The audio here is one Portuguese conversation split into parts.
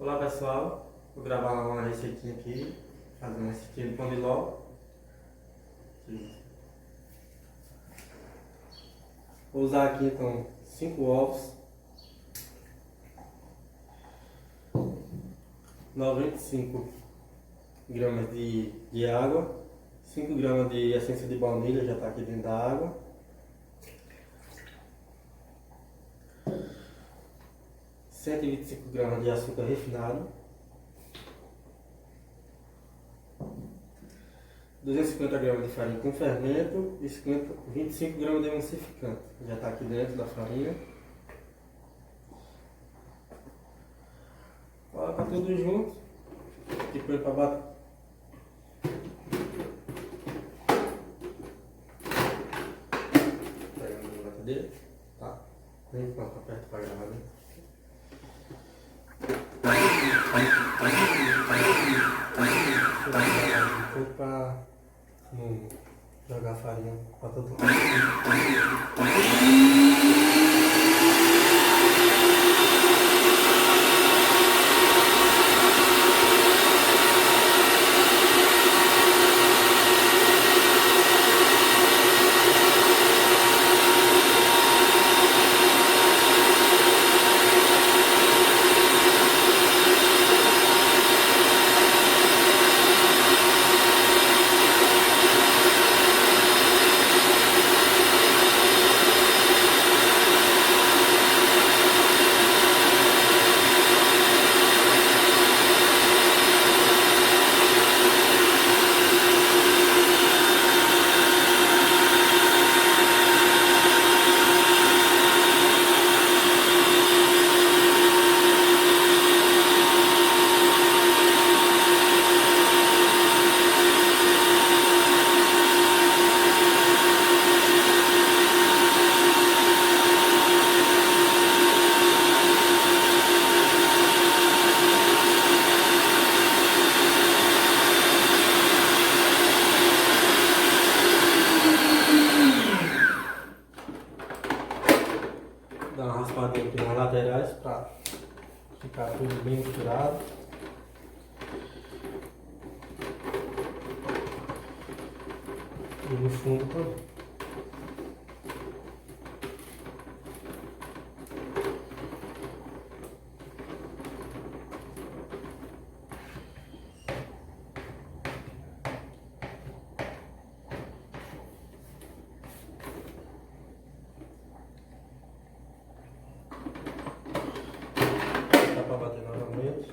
Olá pessoal, vou gravar uma receitinha aqui, fazer uma receitinha de pão de ló. Vou usar aqui então 5 ovos, 95 gramas de água, 5 gramas de essência de baunilha, já está aqui dentro da água. Cento e 125 gramas de açúcar refinado, 250 gramas de farinha com fermento e 25 gramas de emulsificante. Já está aqui dentro da farinha. Coloca tudo junto e põe para bater. Pegando a batedeira, tá? Vem com a perto para gravar, né? Para não jogar farinha para todo lado. Dar uma raspadinha aqui nas laterais para ficar tudo bem misturado. E no fundo também. Para bater novamente.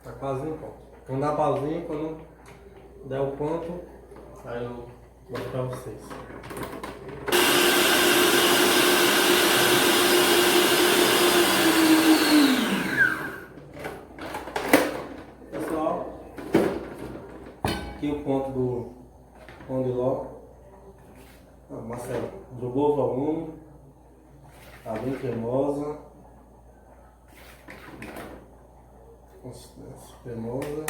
Tá quase no ponto. Então dá pauzinho, quando der o ponto, aí eu mostro pra vocês. Pessoal, aqui o ponto do pão de ló. A massa dobrou o volume, tá bem cremosa, consistência cremosa.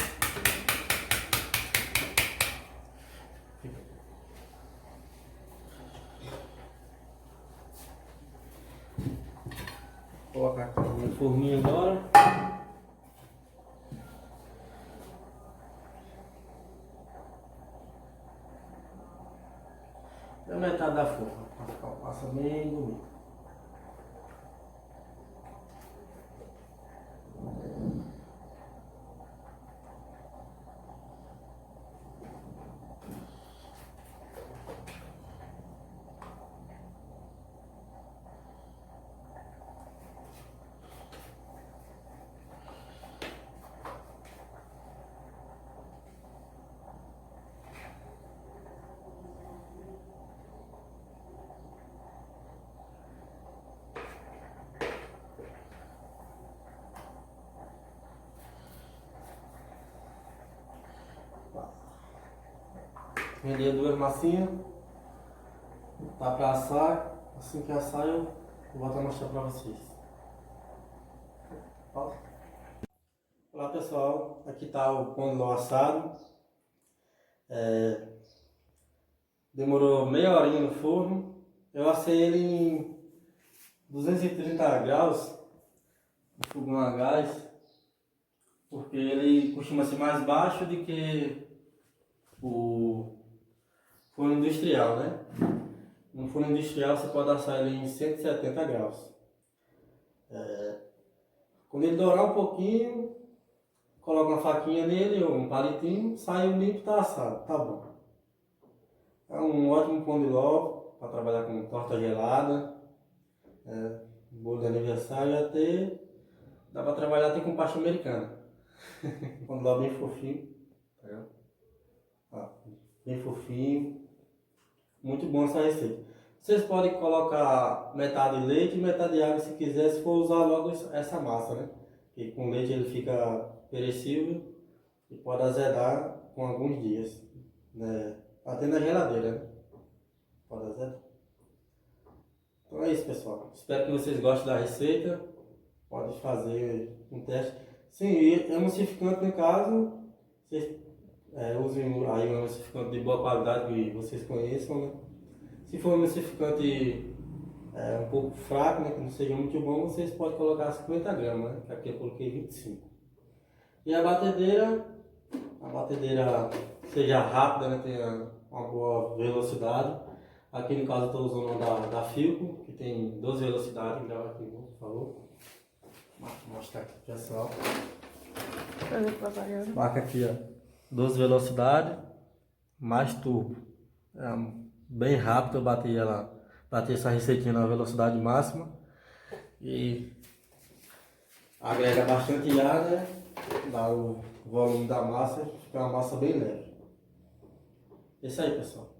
Vou colocar aqui no forninho agora. Dá metade da forma, para ficar uma massa bem bonita. Rendei 2 massinhas, tá para assar. Assim que assar eu vou voltar a mostrar para vocês. Ó. Olá pessoal, aqui tá o pão de ló assado. Demorou meia horinha no forno. Eu assei ele em 230 graus, no fogão a gás, porque ele costuma ser mais baixo do que o forno industrial, né? No forno industrial você pode assar ele em 170 graus. Quando ele dourar um pouquinho, coloca uma faquinha nele ou um palitinho, sai limpo e tá assado, tá bom. É um ótimo pão de ló para trabalhar com torta gelada, bolo de aniversário, até dá para trabalhar até com pasta americana. Pão de ló bem fofinho, tá vendo? Bem fofinho, muito bom essa receita. Vocês podem colocar metade de leite e metade de água se quiser, se for usar logo essa massa, né? Porque com leite ele fica perecível e pode azedar com alguns dias, né? Até na geladeira, né? Pode azedar. Então é isso, pessoal. Espero que vocês gostem da receita. Pode fazer um teste. Sim, e emulsificante no caso, vocês usem aí um emulsificante de boa qualidade que vocês conheçam, né? Se for um emulsificante um pouco fraco, né, que não seja muito bom, vocês podem colocar 50 gramas, né? Que aqui eu coloquei 25. E a batedeira seja rápida, né, tenha uma boa velocidade. Aqui no caso eu estou usando uma da Philco, que tem 12 velocidades, grava aqui, por favor. Vou mostrar aqui pro pessoal. Marca aqui, ó, 12 velocidades, mais turbo. Bem rápido eu bati essa receitinha na velocidade máxima e agrega bastante ar, né? Dá o volume da massa, fica uma massa bem leve. É isso aí, pessoal.